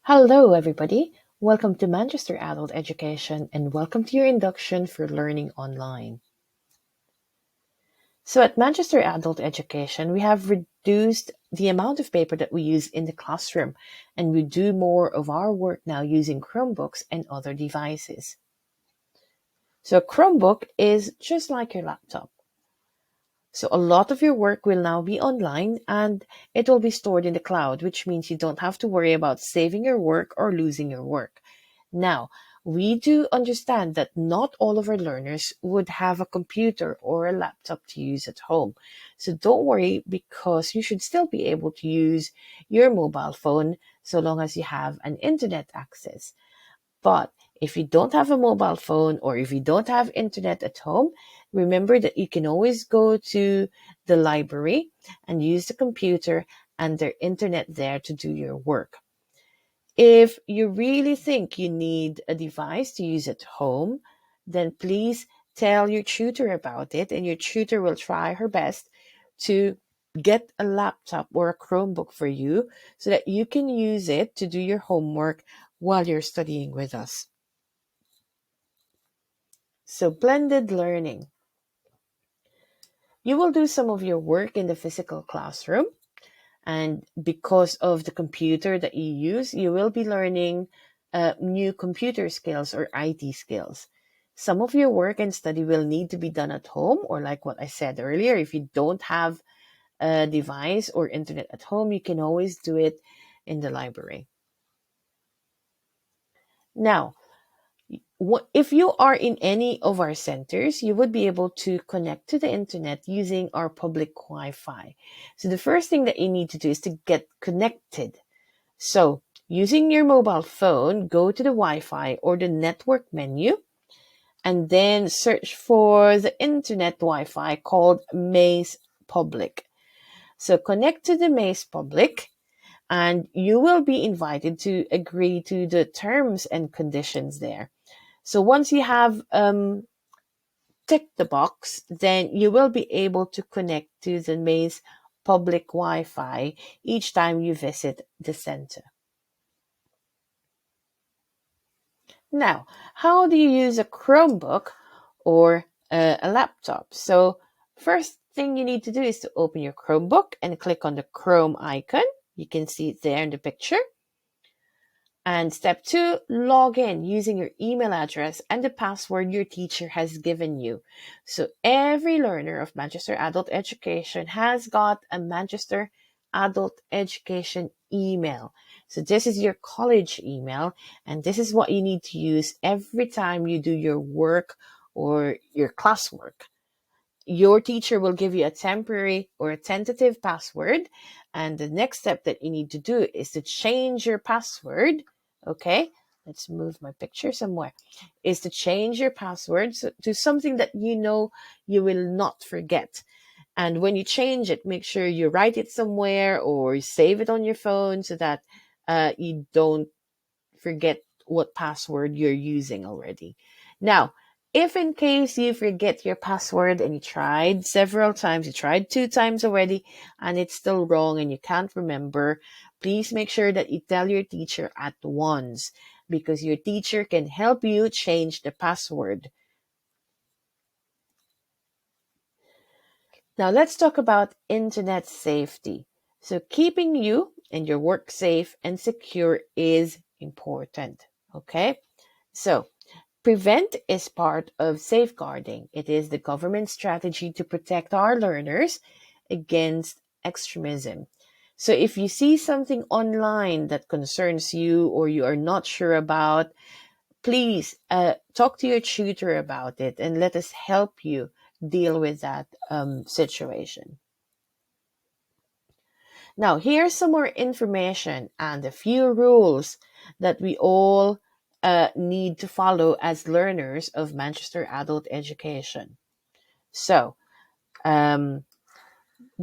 Hello, everybody. Welcome to Manchester Adult Education and welcome to your induction for learning online. So, at Manchester Adult Education, we have reduced the amount of paper that we use in the classroom, and we do more of our work now using Chromebooks and other devices. So, a Chromebook is just like your laptop. So a lot of your work will now be online and it will be stored in the cloud, which means you don't have to worry about saving your work or losing your work. Now, we do understand that not all of our learners would have a computer or a laptop to use at home. So don't worry because you should still be able to use your mobile phone so long as you have an internet access. But if you don't have a mobile phone or if you don't have internet at home, remember that you can always go to the library and use the computer and their internet there to do your work. If you really think you need a device to use at home, then please tell your tutor about it, and your tutor will try her best to get a laptop or a Chromebook for you so that you can use it to do your homework while you're studying with us. So, blended learning. You will do some of your work in the physical classroom, and because of the computer that you use, you will be learning new computer skills or IT skills. Some of your work and study will need to be done at home, or like what I said earlier, if you don't have a device or internet at home, you can always do it in the library. Now, if you are in any of our centers, you would be able to connect to the internet using our public Wi-Fi. So the first thing that you need to do is to get connected. So using your mobile phone, go to the Wi-Fi or the network menu, and then search for the internet Wi-Fi called MAES Public. So connect to the MAES Public, and you will be invited to agree to the terms and conditions there. So once you have ticked the box, then you will be able to connect to the MAES public Wi-Fi each time you visit the center. Now, how do you use a Chromebook or a laptop? So first thing you need to do is to open your Chromebook and click on the Chrome icon. You can see it there in the picture. And step 2, log in using your email address and the password your teacher has given you. So every learner of Manchester Adult Education has got a Manchester Adult Education email. So this is your college email, and this is what you need to use every time you do your work or your classwork. Your teacher will give you a temporary or a tentative password, and the next step that you need to do is to change your password. Okay, let's move my picture somewhere. Is to change your password to something that you know you will not forget. And when you change it, make sure you write it somewhere or save it on your phone so that you don't forget what password you're using already. Now, if in case you forget your password and you tried several times, you tried 2 times already, and it's still wrong and you can't remember, please make sure that you tell your teacher at once, because your teacher can help you change the password. Now let's talk about internet safety. So keeping you and your work safe and secure is important. Okay? So prevent is part of safeguarding. It is the government strategy to protect our learners against extremism. So if you see something online that concerns you or you are not sure about, please talk to your tutor about it and let us help you deal with that situation. Now, here's some more information and a few rules that we all need to follow as learners of Manchester Adult Education. So,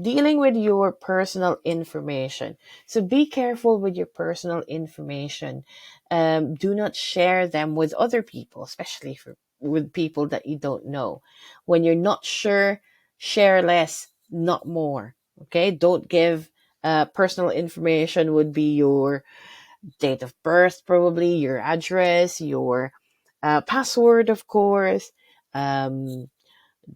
dealing with your personal information. So be careful with your personal information. Do not share them with other people, especially with people that you don't know. When you're not sure, share less, not more. Okay, don't give personal information would be your date of birth, probably your address, your password, of course, um,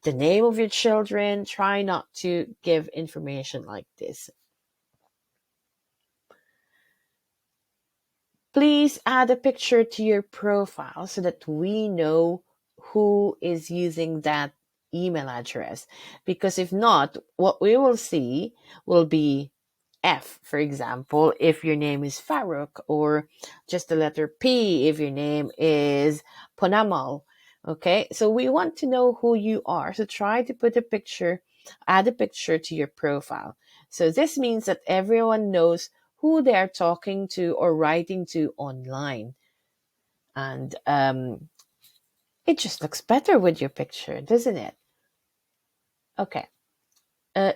the name of your children. Try not to give information like this. Please add a picture to your profile so that we know who is using that email address. Because if not, what we will see will be F, for example, if your name is Farouk, or just the letter P if your name is Ponamal. Okay, so we want to know who you are. So try to put a picture, add a picture to your profile. So this means that everyone knows who they are talking to or writing to online. And it just looks better with your picture, doesn't it? Okay.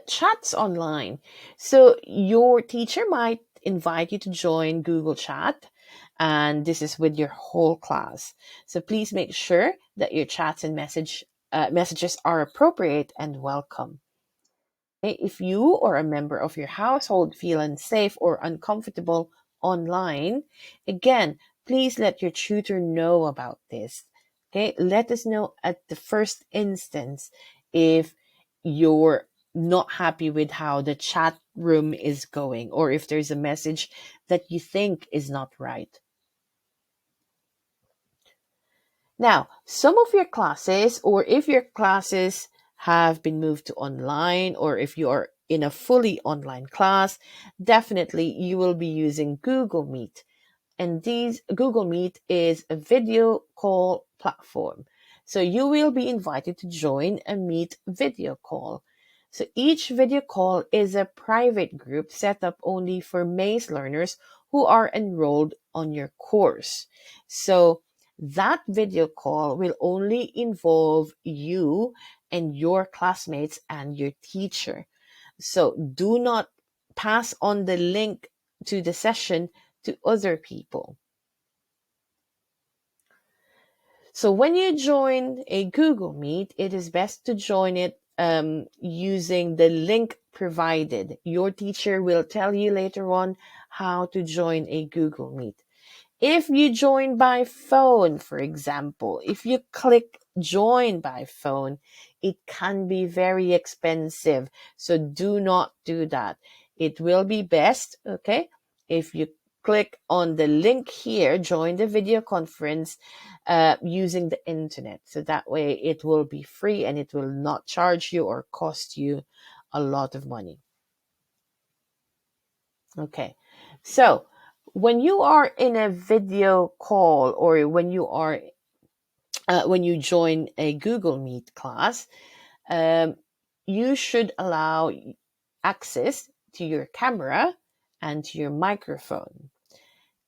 Chats online. So your teacher might invite you to join Google Chat, and this is with your whole class. So please make sure that your chats and messages are appropriate and welcome. If you or a member of your household feel unsafe or uncomfortable online, again, please let your tutor know about this. Okay, let us know at the first instance if you're not happy with how the chat room is going, or if there's a message that you think is not right. Now, some of your classes, or if your classes have been moved to online, or if you are in a fully online class, definitely you will be using Google Meet. And Google Meet is a video call platform. So you will be invited to join a Meet video call. So each video call is a private group set up only for MAES learners who are enrolled on your course. So that video call will only involve you and your classmates and your teacher. So do not pass on the link to the session to other people. So when you join a Google Meet, it is best to join it using the link provided. Your teacher will tell you later on how to join a Google Meet. If you join by phone, for example, if you click join by phone, it can be very expensive. So do not do that. It will be best, okay, if you click on the link here, join the video conference using the internet. So that way it will be free and it will not charge you or cost you a lot of money. Okay, so when you are in a video call, or when you join a Google Meet class, you should allow access to your camera and to your microphone.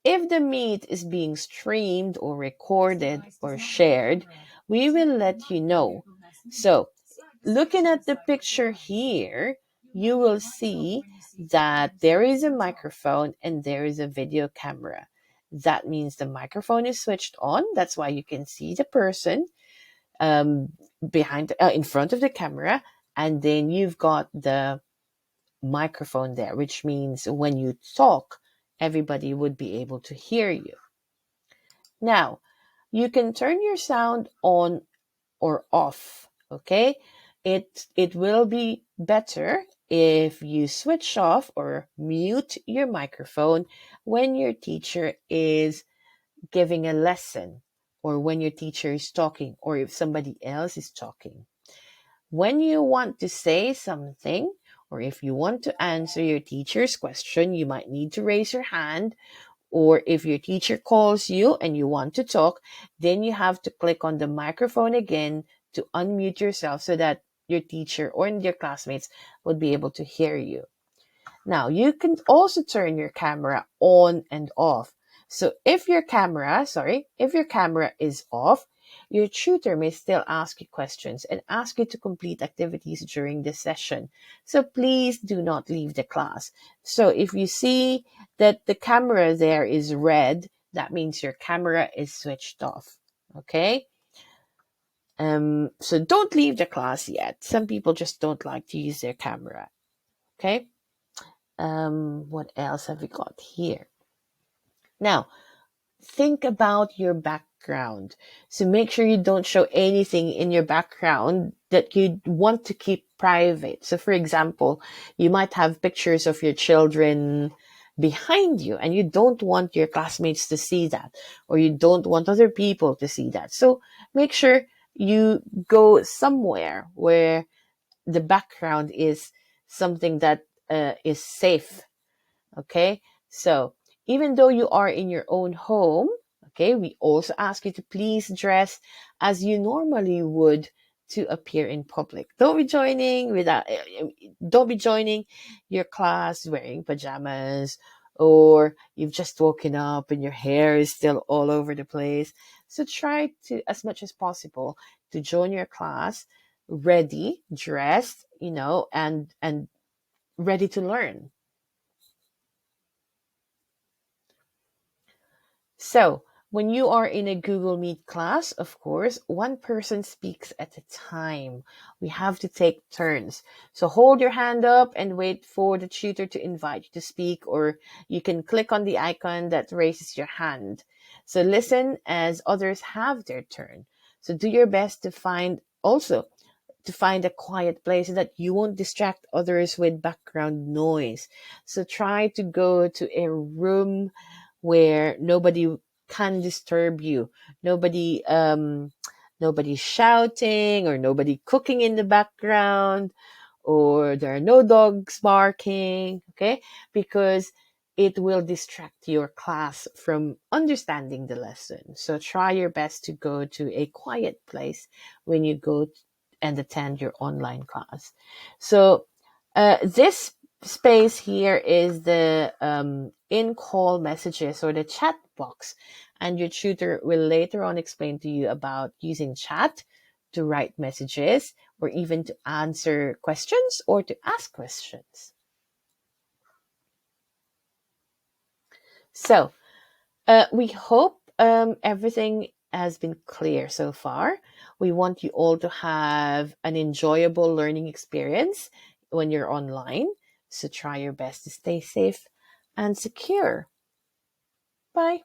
If the meet is being streamed or recorded or shared, we will let you know. So, looking at the picture here, you will see that there is a microphone and there is a video camera. That means the microphone is switched on. That's why you can see the person in front of the camera, and then you've got the microphone there, which means when you talk, everybody would be able to hear you. Now, you can turn your sound on or off, okay? It will be better if you switch off or mute your microphone when your teacher is giving a lesson, or when your teacher is talking, or if somebody else is talking. When you want to say something, or if you want to answer your teacher's question, you might need to raise your hand. Or if your teacher calls you and you want to talk, then you have to click on the microphone again to unmute yourself so that your teacher or your classmates would be able to hear you. Now, you can also turn your camera on and off. So if your camera is off, your tutor may still ask you questions and ask you to complete activities during the session. So please do not leave the class. So if you see that the camera there is red, that means your camera is switched off. Okay? So don't leave the class yet. Some people just don't like to use their camera. Okay? What else have we got here? Now, think about your background. So make sure you don't show anything in your background that you want to keep private. So for example, you might have pictures of your children behind you and you don't want your classmates to see that, or you don't want other people to see that. So make sure you go somewhere where the background is something that is safe. Okay, so even though you are in your own home, okay, we also ask you to please dress as you normally would to appear in public. Don't be joining your class wearing pajamas, or you've just woken up and your hair is still all over the place. So try to, as much as possible, to join your class ready, dressed, and ready to learn. So, when you are in a Google Meet class, of course, one person speaks at a time. We have to take turns. So, hold your hand up and wait for the tutor to invite you to speak, or you can click on the icon that raises your hand. So, listen as others have their turn. So, do your best to find a quiet place so that you won't distract others with background noise. So try to go to a room where nobody can disturb you. Nobody shouting, or nobody cooking in the background, or there are no dogs barking, okay? Because it will distract your class from understanding the lesson. So try your best to go to a quiet place when you go and attend your online class. So this space here is the in-call messages, or the chat box, and your tutor will later on explain to you about using chat to write messages, or even to answer questions or to ask questions. So we hope everything has been clear so far. We want you all to have an enjoyable learning experience when you're online. So try your best to stay safe and secure. Bye.